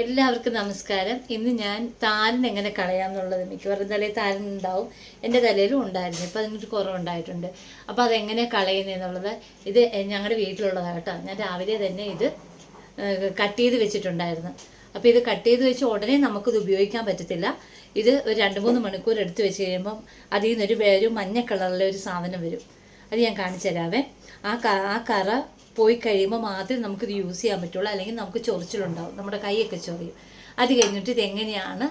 എല്ലാവർക്കും നമസ്കാരം. ഇന്ന് ഞാൻ താരൻ എങ്ങനെ കളയാമെന്നുള്ളത്, മിക്കവാറും തലയിൽ താരൻ ഉണ്ടാവും, എൻ്റെ തലയിലും ഉണ്ടായിരുന്നു. ഇപ്പോൾ അതിനൊരു കുറവുണ്ടായിട്ടുണ്ട്. അപ്പോൾ അതെങ്ങനെ കളയുന്നതെന്നുള്ളത് ഇത് ഞങ്ങളുടെ വീട്ടിലുള്ളതാണ് കേട്ടോ. ഞാൻ രാവിലെ തന്നെ ഇത് കട്ട് ചെയ്ത് വെച്ചിട്ടുണ്ടായിരുന്നു. അപ്പോൾ ഇത് കട്ട് ചെയ്ത് വെച്ച് ഉടനെ നമുക്കിത് ഉപയോഗിക്കാൻ പറ്റത്തില്ല. ഇത് ഒരു 2-3 മണിക്കൂർ എടുത്ത് വെച്ച് കഴിയുമ്പം അതിൽ നിന്നൊരു ഒരു മഞ്ഞ കളറിലെ ഒരു സാധനം വരും. അത് ഞാൻ കാണിച്ചു തരാവേ. ആ കറ പോയി കഴിയുമ്പോൾ മാത്രമേ നമുക്കിത് യൂസ് ചെയ്യാൻ പറ്റുള്ളൂ. അല്ലെങ്കിൽ നമുക്ക് ചൊറിച്ചിലുണ്ടാവും, നമ്മുടെ കൈയൊക്കെ ചൊറിയും. അത് കഴിഞ്ഞിട്ട് ഇതെങ്ങനെയാണ്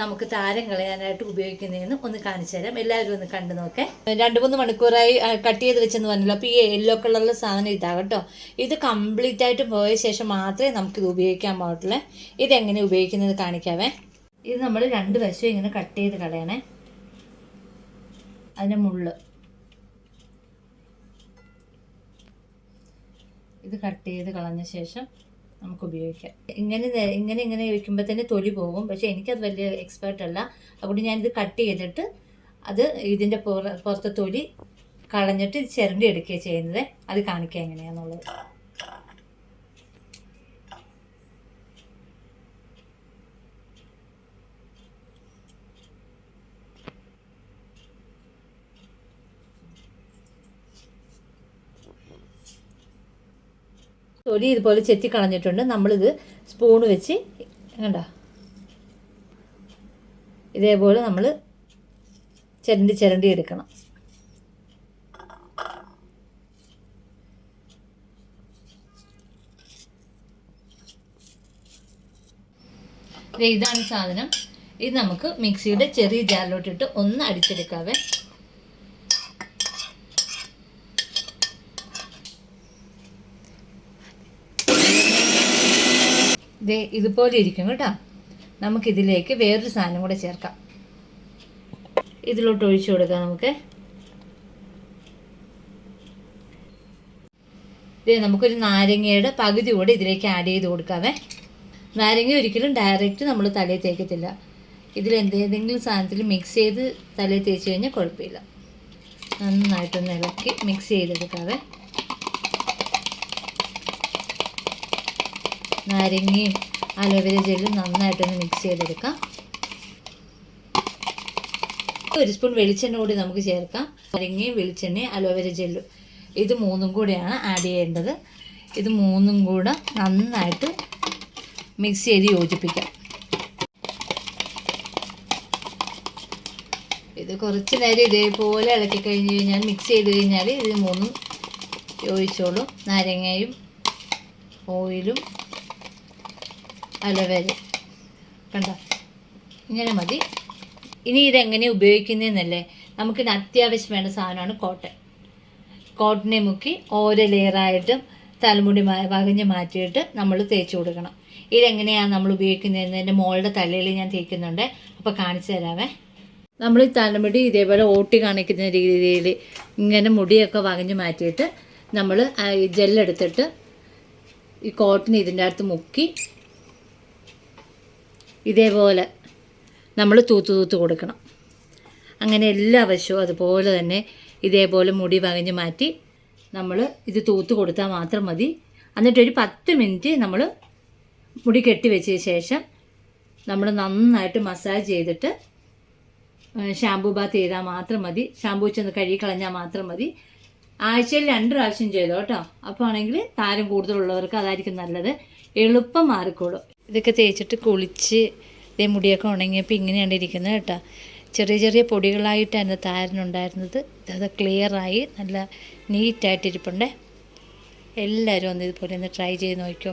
നമുക്ക് താരം കളയാനായിട്ട് ഉപയോഗിക്കുന്നതെന്ന് ഒന്ന് കാണിച്ചു തരാം. എല്ലാവരും ഒന്ന് കണ്ടു നോക്കേ. 2-3 മണിക്കൂറായി കട്ട് ചെയ്ത് വെച്ചെന്ന് പറഞ്ഞല്ലോ. അപ്പോൾ ഈ യെല്ലോ കളറിലെ സാധനം ഇതാ കേട്ടോ. ഇത് കംപ്ലീറ്റ് ആയിട്ട് പോയ ശേഷം മാത്രമേ നമുക്കിത് ഉപയോഗിക്കാൻ പാടുള്ളൂ. ഇതെങ്ങനെ ഉപയോഗിക്കുന്നത് കാണിക്കാവേ. ഇത് നമ്മൾ 2 വശവും ഇങ്ങനെ കട്ട് ചെയ്ത് കളയണേ. അതിൻ്റെ മുള്ള് ഇത് കട്ട് ചെയ്ത് കളഞ്ഞ ശേഷം നമുക്ക് ഉപയോഗിക്കാം. ഇങ്ങനെ വയ്ക്കുമ്പോൾ തന്നെ തൊലി പോകും. പക്ഷേ എനിക്കത് വലിയ എക്സ്പേർട്ട് അല്ല. അതുകൊണ്ട് ഞാനിത് കട്ട് ചെയ്തിട്ട് അത് ഇതിൻ്റെ പുറത്തെ തൊലി കളഞ്ഞിട്ട് ഇത് ചിരണ്ടി എടുക്കുകയാണ് ചെയ്യുന്നത്. അത് കാണിക്കാം എങ്ങനെയാണെന്നുള്ളത്. തൊലി ഇതുപോലെ ചെത്തി കളഞ്ഞിട്ടുണ്ട്. നമ്മളിത് സ്പൂണ് വെച്ച് കണ്ടോ, ഇതേപോലെ നമ്മൾ ചിരണ്ടി എടുക്കണം. ഇതാണ് സാധനം. ഇത് നമുക്ക് മിക്സിയുടെ ചെറിയ ജാറിലോട്ടിട്ട് ഒന്ന് അടിച്ചെടുക്കാവേ. ഇതുപോലെ ഇരിക്കും കേട്ടോ. നമുക്കിതിലേക്ക് വേറൊരു സാധനം കൂടെ ചേർക്കാം. ഇതിലോട്ട് ഒഴിച്ചു കൊടുക്കാം നമുക്ക്. നമുക്കൊരു നാരങ്ങയുടെ പകുതി കൂടെ ഇതിലേക്ക് ആഡ് ചെയ്ത് കൊടുക്കാവേ. നാരങ്ങ ഒരിക്കലും ഡയറക്റ്റ് നമ്മൾ തലയിൽ തേക്കത്തില്ല. ഇതിലെന്തെങ്കിലും സാധനത്തിൽ മിക്സ് ചെയ്ത് തലയിൽ തേച്ച് കഴിഞ്ഞാൽ കുഴപ്പമില്ല. നന്നായിട്ടൊന്ന് ഇളക്കി മിക്സ് ചെയ്തെടുക്കാവേ. നാരങ്ങയും അലോവേര ജെല്ലും നന്നായിട്ടൊന്ന് മിക്സ് ചെയ്തെടുക്കാം. 1 സ്പൂൺ വെളിച്ചെണ്ണ കൂടി നമുക്ക് ചേർക്കാം. നാരങ്ങയും വെളിച്ചെണ്ണയും അലോവേര ജെല്ലും ഇത് 3ഉം കൂടെയാണ് ആഡ് ചെയ്യേണ്ടത്. ഇത് 3ഉം കൂടെ നന്നായിട്ട് മിക്സ് ചെയ്ത് യോജിപ്പിക്കാം. ഇത് കുറച്ച് നേരം ഇതേപോലെ ഇളക്കി കഴിഞ്ഞ് കഴിഞ്ഞാൽ, മിക്സ് ചെയ്ത് കഴിഞ്ഞാൽ ഇത് 3ഉം യോജിച്ചോളും. നാരങ്ങയും ഓയിലും അലോവേര കണ്ടോ, ഇങ്ങനെ മതി. ഇനി ഇതെങ്ങനെ ഉപയോഗിക്കുന്നതെന്നല്ലേ. നമുക്കിന് അത്യാവശ്യം വേണ്ട സാധനമാണ് കോട്ടനെ മുക്കി ഓരോ ലെയറായിട്ടും തലമുടി വകഞ്ഞ് മാറ്റിയിട്ട് നമ്മൾ തേച്ച് കൊടുക്കണം. ഇതെങ്ങനെയാണ് നമ്മൾ ഉപയോഗിക്കുന്നതെന്ന് എൻ്റെ മോളുടെ തലയിൽ ഞാൻ തേക്കുന്നുണ്ട്. അപ്പോൾ കാണിച്ചു തരാവേ. നമ്മൾ ഈ തലമുടി ഇതേപോലെ ഓട്ടി കാണിക്കുന്ന രീതിയിൽ ഇങ്ങനെ മുടിയൊക്കെ വകഞ്ഞ് മാറ്റിയിട്ട് നമ്മൾ ജെല്ലെടുത്തിട്ട് ഈ കോട്ടൺ ഇതിൻ്റെ അകത്ത് മുക്കി ഇതേപോലെ നമ്മൾ തൂത്ത് കൊടുക്കണം. അങ്ങനെ എല്ലാ വശവും അതുപോലെ തന്നെ ഇതേപോലെ മുടി വകഞ്ഞ് മാറ്റി നമ്മൾ ഇത് തൂത്ത് കൊടുത്താൽ മാത്രം മതി. എന്നിട്ടൊരു 10 മിനിറ്റ് നമ്മൾ മുടി കെട്ടി വെച്ചതിന് ശേഷം നമ്മൾ നന്നായിട്ട് മസാജ് ചെയ്തിട്ട് ഷാമ്പൂ ബാത്ത് ചെയ്താൽ മാത്രം മതി. ഷാമ്പൂ വെച്ചൊന്ന് കഴുകി കളഞ്ഞാൽ മാത്രം മതി. ആഴ്ചയിൽ 2 പ്രാവശ്യം ചെയ്തോ കേട്ടോ. അപ്പോൾ ആണെങ്കിൽ താരം കൂടുതലുള്ളവർക്ക് അതായിരിക്കും നല്ലത്. എളുപ്പം മാറിക്കോളും. ഇതൊക്കെ തേച്ചിട്ട് കുളിച്ച് മുടിയൊക്കെ ഉണങ്ങിയപ്പോൾ ഇങ്ങനെയാണ് ഇരിക്കുന്നത് കേട്ടോ. ചെറിയ ചെറിയ പൊടികളായിട്ടായിരുന്നു താരനുണ്ടായിരുന്നത്. അത് ക്ലിയറായി നല്ല നീറ്റായിട്ടിരിപ്പുണ്ടേ. എല്ലാവരും ഒന്ന് ഇതുപോലെ ഒന്ന് ട്രൈ ചെയ്ത് നോക്കിക്കോ.